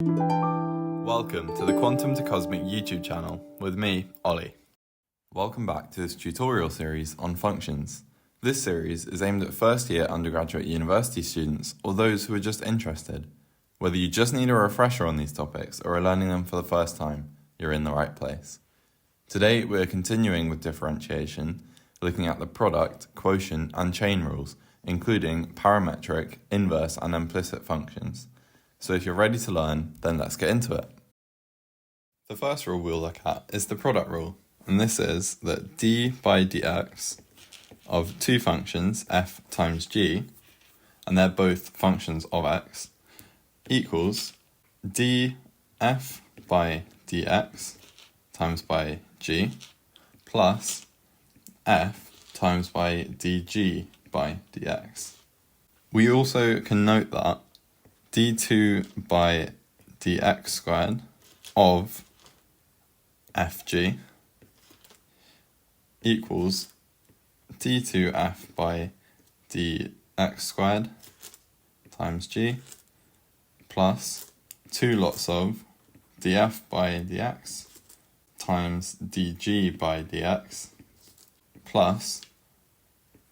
Welcome to the Quantum to Cosmic YouTube channel with me, Ollie. Welcome back to this tutorial series on functions. This series is aimed at first year undergraduate university students or those who are just interested. Whether you just need a refresher on these topics or are learning them for the first time, you're in the right place. Today we're continuing with differentiation, looking at the product, quotient and chain rules, including parametric, inverse and implicit functions. So if you're ready to learn, then let's get into it. The first rule we'll look at is the product rule, and this is that d by dx of two functions, f times g, and they're both functions of x, equals df by dx times by g plus f times by dg by dx. We also can note that d2 by dx squared of fg equals d2f by dx squared times g plus 2 lots of df by dx times dg by dx plus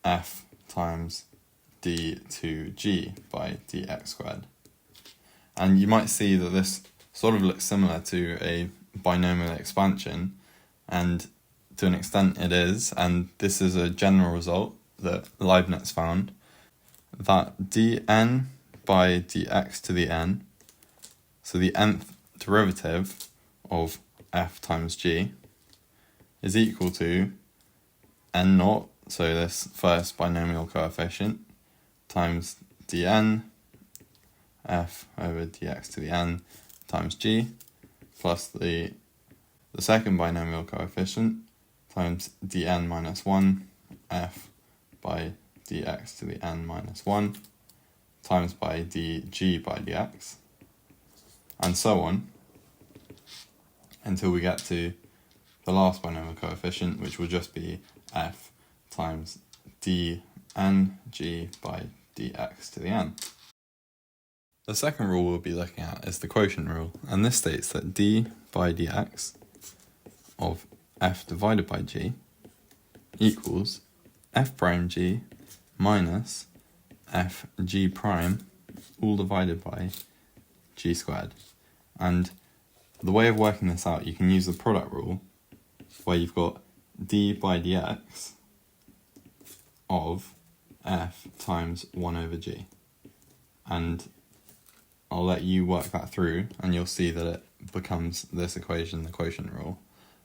f times d2g by dx squared. And you might see that this sort of looks similar to a binomial expansion, and to an extent it is, and this is a general result that Leibniz found, that dn by dx to the n, so the nth derivative of f times g, is equal to n naught, so this first binomial coefficient, times dn f over dx to the n times g, plus the second binomial coefficient, times dn minus 1 f by dx to the n minus 1, times by dg by dx, and so on, until we get to the last binomial coefficient, which will just be f times dng by dx to the n. The second rule we'll be looking at is the quotient rule, and this states that d by dx of f divided by g equals f prime g minus f g prime all divided by g squared. And the way of working this out, you can use the product rule, where you've got d by dx of f times 1 over g. And I'll let you work that through and you'll see that it becomes this equation, the quotient rule.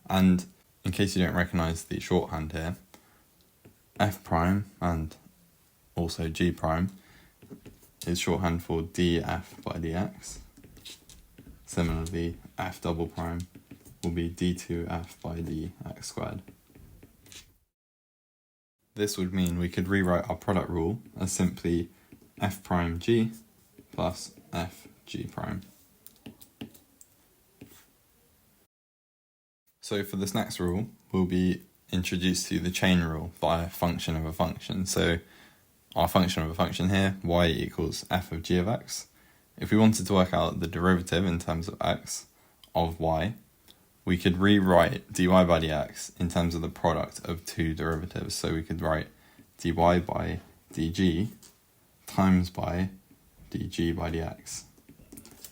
And in case you don't recognise the shorthand here, f prime and also g prime is shorthand for df by dx. Similarly, f double prime will be d2f by dx squared. This would mean we could rewrite our product rule as simply f prime g plus f g prime. So for this next rule, we'll be introduced to the chain rule by a function of a function. So our function of a function here, y equals f of g of x. If we wanted to work out the derivative in terms of x of y, we could rewrite dy by dx in terms of the product of two derivatives. So we could write dy by dg times by dg by dx.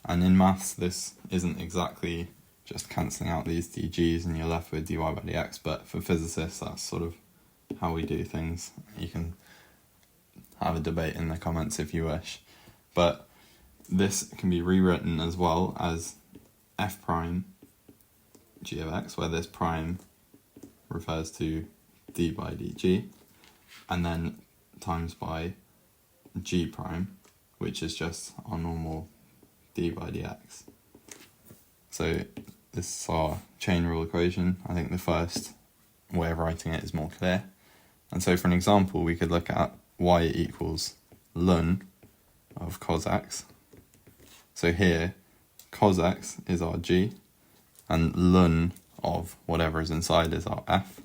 And in maths, this isn't exactly just cancelling out these dg's and you're left with dy by dx, but for physicists, that's sort of how we do things. You can have a debate in the comments if you wish. But this can be rewritten as well as f prime g of x, where this prime refers to d by dg, and then times by g prime, which is just our normal d by dx. So this is our chain rule equation. I think the first way of writing it is more clear. And so for an example, we could look at y equals ln of cos x. So here, cos x is our g, and ln of whatever is inside is our f.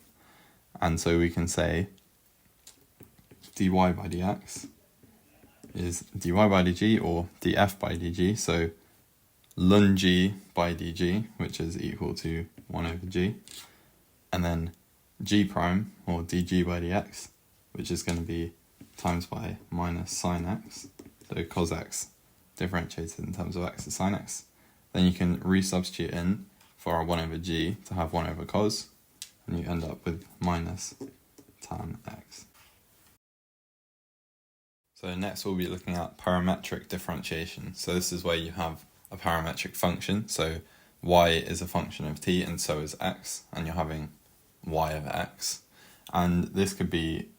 And so we can say dy by dx is dy by dg or df by dg. So ln g by dg, which is equal to 1 over g, and then g prime, or dg by dx, which is going to be times by minus sine x, so cos x differentiated in terms of x is sine x. Then you can resubstitute in for our 1 over g to have 1 over cos, and you end up with minus tan x. So next we'll be looking at parametric differentiation. So this is where you have a parametric function, so y is a function of t and so is x, and you're having y of x. And this could be,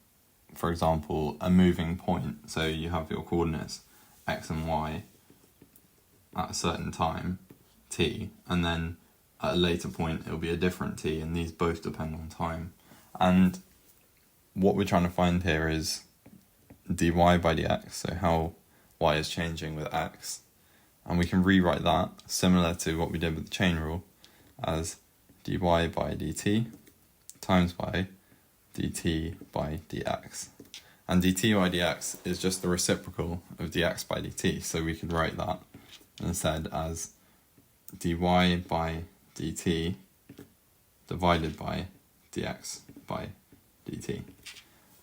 for example, a moving point, so you have your coordinates x and y at a certain time, t, and then at a later point it'll be a different t, and these both depend on time. And what we're trying to find here is dy by dx, so how y is changing with x, and we can rewrite that similar to what we did with the chain rule as dy by dt times by dt by dx. And dt by dx is just the reciprocal of dx by dt, so we could write that instead as dy by dt divided by dx by dt.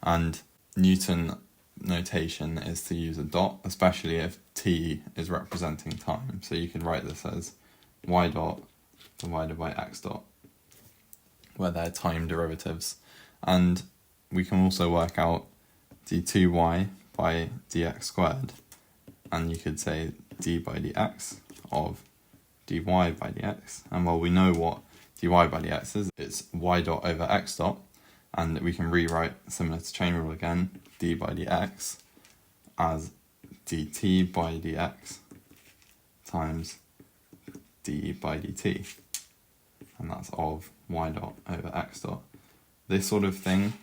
And Newton notation is to use a dot, especially if t is representing time. So you can write this as y dot divided by x dot, where they're time derivatives. And we can also work out d2y by dx squared, and you could say d by dx of dy by dx. And well, we know what dy by dx is, it's y dot over x dot, and we can rewrite, similar to chain rule again, d by dx as dt by dx times d by dt, and that's of y dot over x dot. This sort of thing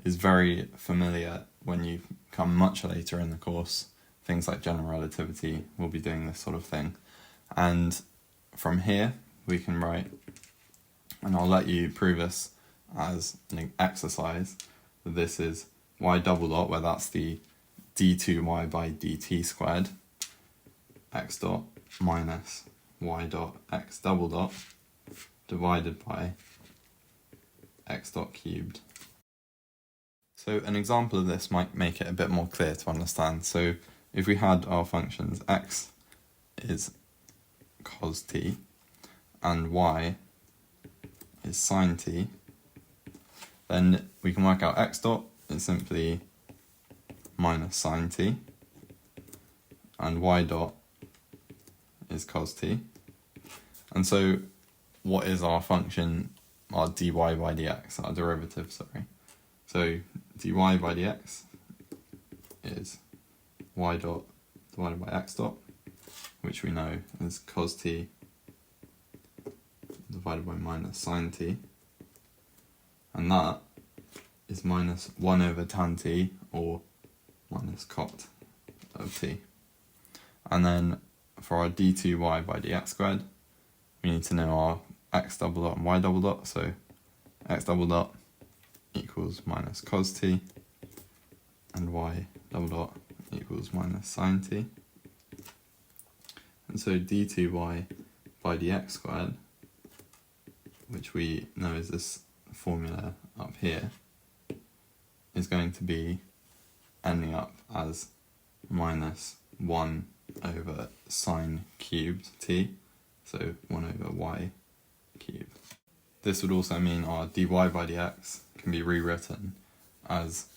is very familiar when you come much later in the course. Things like general relativity will be doing this sort of thing. And from here we can write, and I'll let you prove this as an exercise, that this is y double dot, where that's the d2y by dt squared, x dot minus y dot x double dot divided by x dot cubed. So an example of this might make it a bit more clear to understand. So if we had our functions x is cos t and y is sine t, then we can work out x dot is simply minus sine t, and y dot is cos t. And so what is our function, our dy by dx, our derivative, sorry. So dy by dx is y dot divided by x dot, which we know is cos t divided by minus sine t, and that is minus 1 over tan t, or minus cot of t. And then for our d2y by dx squared, we need to know our x double dot and y double dot, so x double dot equals minus cos t, and y double dot equals minus sine t. And so d2y by dx squared, which we know is this formula up here, is going to be ending up as minus 1 over sine cubed t, so 1 over y cubed. This would also mean our dy by dx can be rewritten as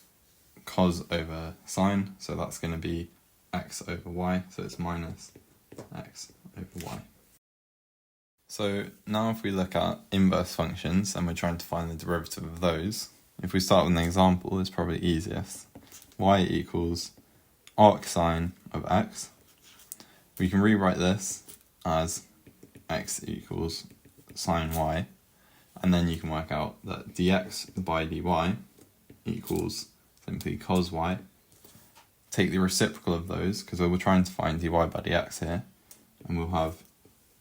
cos over sine, so that's going to be x over y, so it's minus x over y. So now if we look at inverse functions and we're trying to find the derivative of those, if we start with an example, it's probably easiest. Y equals arc sine of x. We can rewrite this as x equals sine y, and then you can work out that dx by dy equals simply cos y. Take the reciprocal of those, because we're trying to find dy by dx here, and we'll have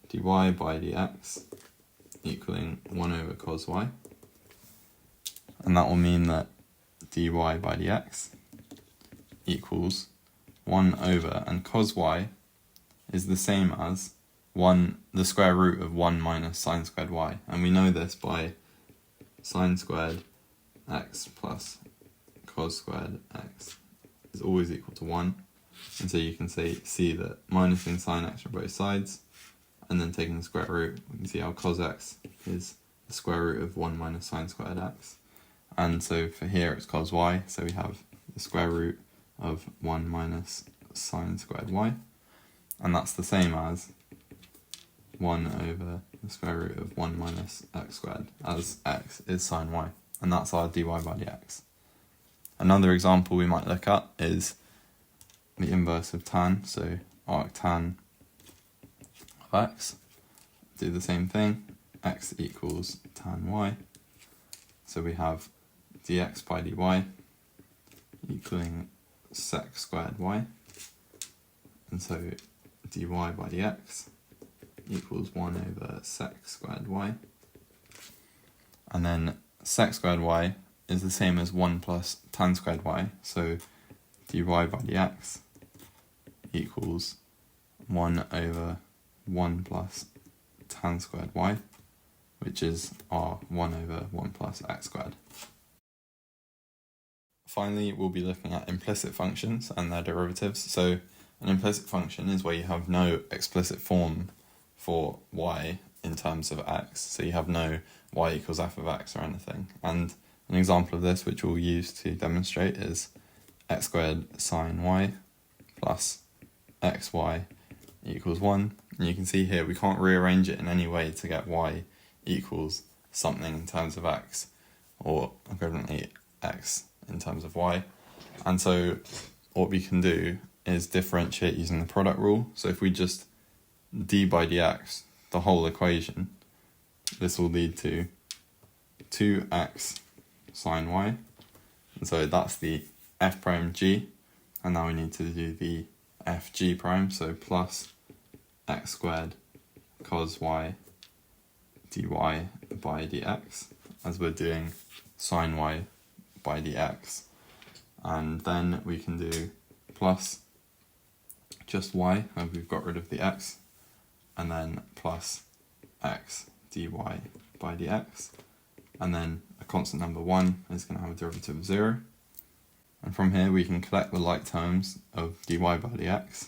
dy by dx equaling 1 over cos y, and that will mean that dy by dx equals 1 over, and cos y is the same as the square root of 1 minus sine squared y. And we know this by sine squared x plus cos squared x is always equal to 1. And so you can see that minusing sine x from both sides, and then taking the square root, we can see how cos x is the square root of 1 minus sine squared x. And so for here it's cos y, so we have the square root of 1 minus sine squared y. And that's the same as 1 over the square root of 1 minus x squared, as x is sine y. And that's our dy by dx. Another example we might look at is the inverse of tan, so arctan of x. Do the same thing, x equals tan y. So we have dx by dy equaling sec squared y. And so dy by dx equals 1 over sec squared y. And then sec squared y is the same as 1 plus tan squared y. So dy by dx equals 1 over 1 plus tan squared y, which is our 1 over 1 plus x squared. Finally, we'll be looking at implicit functions and their derivatives. So an implicit function is where you have no explicit form for y in terms of x. So you have no y equals f of x or anything. And an example of this, which we'll use to demonstrate, is x squared sine y plus xy equals 1. And you can see here we can't rearrange it in any way to get y equals something in terms of x, or equivalently x in terms of y. And so what we can do is differentiate using the product rule. So if we just d by dx the whole equation, this will lead to 2x sine y. And so that's the f prime g. And now we need to do the fg prime, so plus x squared cos y dy by dx, as we're doing sine y by dx. And then we can do plus just y, and we've got rid of the x, and then plus x dy by dx. And then a constant number 1 is going to have a derivative of 0. And from here we can collect the like terms of dy by dx,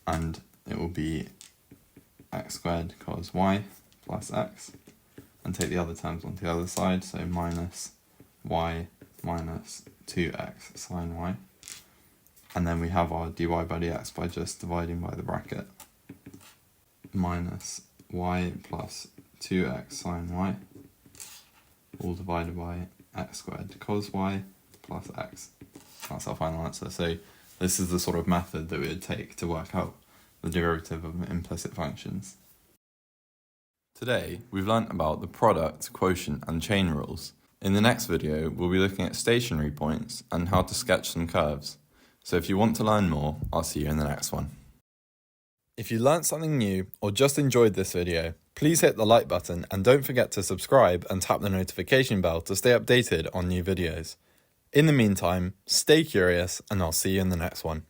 and it will be x squared cos y plus x, and take the other terms onto the other side, so minus y minus 2x sine y. And then we have our dy by dx by just dividing by the bracket, minus y plus 2x sine y, all divided by x squared cos y plus x. That's our final answer. So this is the sort of method that we would take to work out the derivative of implicit functions. Today, we've learnt about the product, quotient, and chain rules. In the next video, we'll be looking at stationary points and how to sketch some curves. So if you want to learn more, I'll see you in the next one. If you learnt something new or just enjoyed this video, please hit the like button and don't forget to subscribe and tap the notification bell to stay updated on new videos. In the meantime, stay curious and I'll see you in the next one.